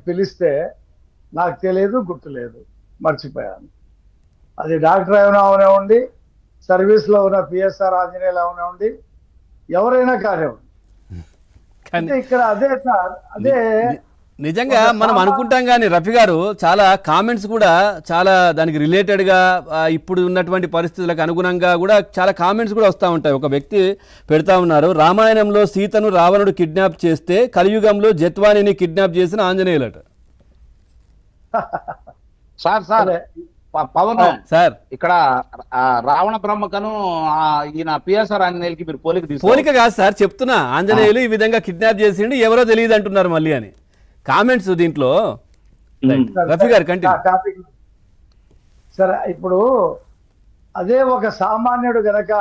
పిలిస్తే నాకు తెలియదు, గుర్తులేదు, మర్చిపోయాను. అది డాక్టర్ ఏమైనా అవనివ్వండి, సర్వీస్లో ఉన్న పిఎస్ఆర్ ఆంజనేయులు అవనివ్వండి, ఎవరైనా కానివ్వండి. అంటే ఇక్కడ అదే సార్, అదే నిజంగా మనం అనుకుంటాం కానీ రఫీ గారు చాలా కామెంట్స్ కూడా చాలా దానికి రిలేటెడ్గా ఇప్పుడు ఉన్నటువంటి పరిస్థితులకు అనుగుణంగా కూడా చాలా కామెంట్స్ కూడా వస్తూ ఉంటాయి. ఒక వ్యక్తి పెడతా ఉన్నారు, రామాయణంలో సీతను రావణుడు కిడ్నాప్ చేస్తే కలియుగంలో జత్వానిని కిడ్నాప్ చేసిన ఆంజనేయులట. సార్ సార్ పవన్ సార్ ఇక్కడ రావణ బ్రహ్మకను ఈయన పిఎస్ఆర్ ఆంజనేయులకి మీరు పోలిక కాదు సార్, చెప్తున్నా ఆంజనేయులు ఈ విధంగా కిడ్నాప్ చేసిండు, ఎవరో తెలియదు అంటున్నారు మళ్ళీ అని కామెంట్స్ దీంట్లో. రఫీ గారు కంటిన్యూ. సరే, ఇప్పుడు అదే ఒక సామాన్యుడు గనక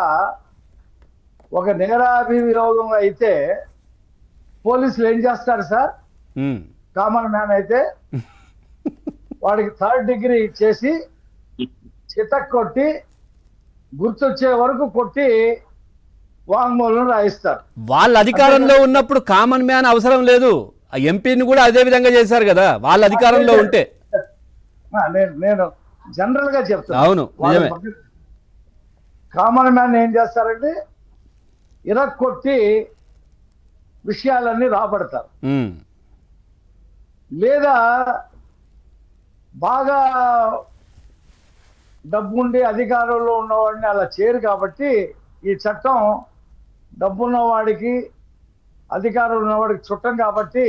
ఒక నేరాభియోగం అయితే పోలీసులు ఏం చేస్తారు సార్? కామన్ మ్యాన్ అయితే వాడికి 3rd డిగ్రీ ఇచ్చేసి చితక్ కొట్టి గుర్తొచ్చే వరకు కొట్టి వాంగ్మూలం రాయిస్తారు. వాళ్ళ అధికారంలో ఉన్నప్పుడు కామన్ మ్యాన్ అవసరం లేదు, ఎంపీని కూడా అదే విధంగా చేశారు కదా వాళ్ళ అధికారంలో ఉంటే. నేను జనరల్ గా చెప్తాను. అవును, నిజమే. కామన్ మ్యాన్ ఏం చేస్తారంటే ఇరక్కొట్టి విషయాలన్నీ రాబడతారు. లేదా బాగా డబ్బుండి అధికారంలో ఉన్నవాడిని అలా చేయరు. కాబట్టి ఈ చట్టం డబ్బున్నవాడికి అధికారం ఉన్నవాడికి చుట్టం. కాబట్టి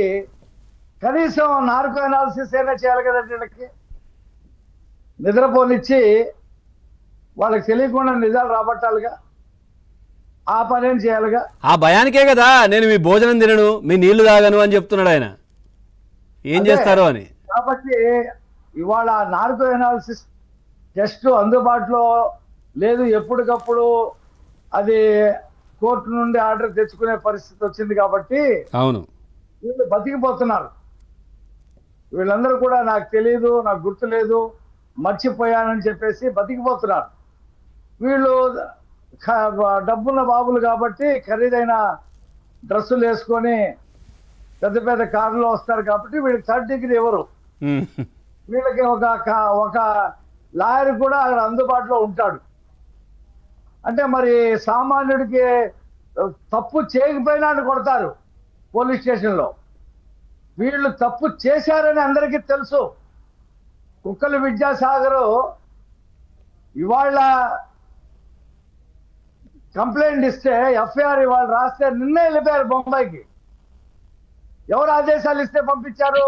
కనీసం నార్కో అనాలిసిస్ అయినా చేయాలి కదండి. వీళ్ళకి నిద్రపోనిచ్చి వాళ్ళకి తెలియకుండా నిజాలు రాబట్టాలిగా, ఆ పనేం చేయాలిగా. ఆ భయానికే కదా నేను మీ భోజనం తినను, మీ నీళ్లు తాగను అని చెప్తున్నాడు ఆయన. ఏం చేస్తారో అని. కాబట్టి ఇవాళ నార్కో అనాలిసిస్ టెస్ట్ అందుబాటులో లేదు. ఎప్పటికప్పుడు అది కోర్టు నుండి ఆర్డర్ తెచ్చుకునే పరిస్థితి వచ్చింది. కాబట్టి అవును, వీళ్ళు బతికిపోతున్నారు. వీళ్ళందరూ కూడా నాకు తెలియదు, నాకు గుర్తులేదు, మర్చిపోయానని చెప్పేసి బతికిపోతున్నారు. వీళ్ళు డబ్బున్న బాబులు కాబట్టి ఖరీదైన డ్రెస్సులు వేసుకొని పెద్ద పెద్ద కారులో వస్తారు. కాబట్టి వీళ్ళకి 3rd డిగ్రీ ఎవరు? వీళ్ళకి ఒక లాయర్ కూడా అక్కడ అందుబాటులో ఉంటాడు. అంటే మరి సామాన్యుడికి తప్పు చేయకపోయినా కొడతారు పోలీస్ స్టేషన్లో. వీళ్ళు తప్పు చేశారని అందరికీ తెలుసు. కుక్కల విద్యాసాగరు ఇవాళ కంప్లైంట్ ఇస్తే ఎఫ్ఐఆర్ ఇవాళ రాస్తే నిన్నే వెళ్ళిపోయారు బొంబాయికి. ఎవరు ఆదేశాలు ఇస్తే పంపించారు?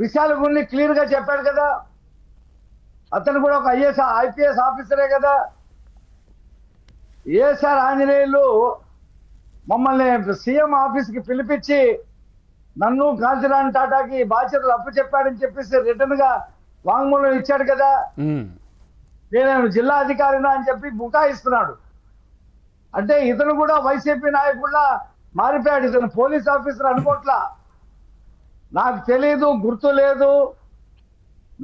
విశాల్ గున్ని క్లియర్ గా చెప్పాడు కదా. అతను కూడా ఒక ఐపీఎస్ ఆఫీసరే కదా. ఏఎస్ఆర్ ఆంజనేయులు మమ్మల్ని సీఎం ఆఫీస్కి పిలిపించి నన్ను కాంతిరాణి టాటాకి బాధ్యతలు అప్పచెప్పాడని చెప్పేసి రిటర్న్ గా వాంగ్మూలం ఇచ్చాడు కదా. నేను జిల్లా అధికారినా అని చెప్పి బుకాయిస్తున్నాడు. అంటే ఇతను కూడా వైసీపీ నాయకుడిలా మారిపోయాడు. ఇతను పోలీస్ ఆఫీసర్ అనుకోట్లా. నాకు తెలియదు, గుర్తు లేదు,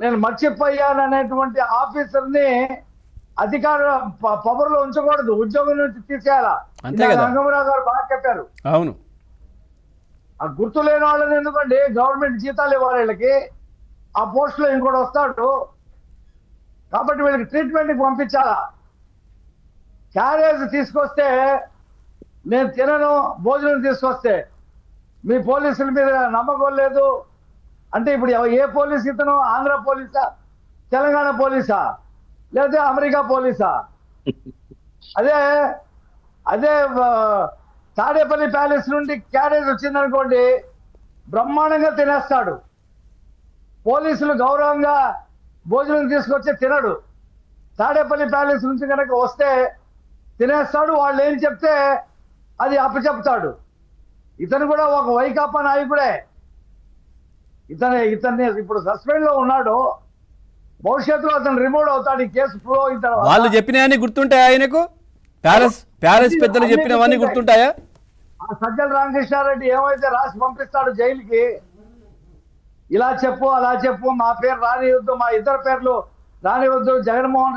నేను మర్చిపోయాను అనేటువంటి ఆఫీసర్ని అధికార పవర్లో ఉంచకూడదు, ఉద్యోగం నుంచి తీసేయాలా. రంగమరావు గారు బాగా చెప్పారు. అవును, ఆ గుర్తు లేని వాళ్ళని ఎందుకండి గవర్నమెంట్ జీతాలు ఇవ్వాలి వీళ్ళకి. ఆ పోస్ట్ లో ఇంకోటి వస్తాడు. కాబట్టి వీళ్ళకి ట్రీట్మెంట్కి పంపించాలా. క్యారేజ్ తీసుకొస్తే నేను తినను, భోజనం తీసుకొస్తే మీ పోలీసుల మీద నమ్మకం లేదు అంటే ఇప్పుడు ఏ పోలీస్ ఇతను? ఆంధ్ర పోలీసా, తెలంగాణ పోలీసా, లేదా అమెరికా పోలీసా? అదే అదే తాడేపల్లి ప్యాలెస్ నుండి క్యారేజ్ వచ్చిందనుకోండి, బ్రహ్మాండంగా తినేస్తాడు. పోలీసులు గౌరవంగా భోజనం తీసుకొచ్చి తినడు. తాడేపల్లి ప్యాలెస్ నుంచి కనుక వస్తే తినేస్తాడు. వాళ్ళు ఏం చెప్తే అది అప్పచెప్తాడు. ఇతను కూడా ఒక వైకాపా నాయకుడే. ఇతన్ని ఇప్పుడు సస్పెండ్ లో ఉన్నాడు. భవిష్యత్తులో అతను రిమూవ్ అవుతాడు ఈ కేసు ప్రూవ్ అయిన తర్వాత. వాళ్ళు చెప్పినవన్నీ గుర్తుంటాయా ఆయనకు? ప్యాలెస్ పెద్దలు చెప్పినవన్నీ గుర్తుంటాయా? సజ్జల రామకృష్ణారెడ్డి ఏమైతే రాసి పంపిస్తాడు జైలుకి, ఇలా చెప్పు అలా చెప్పు, మా పేరు రానివద్దు, మా ఇద్దరు పేర్లు రానివద్దు, జగన్మోహన్ రెడ్డి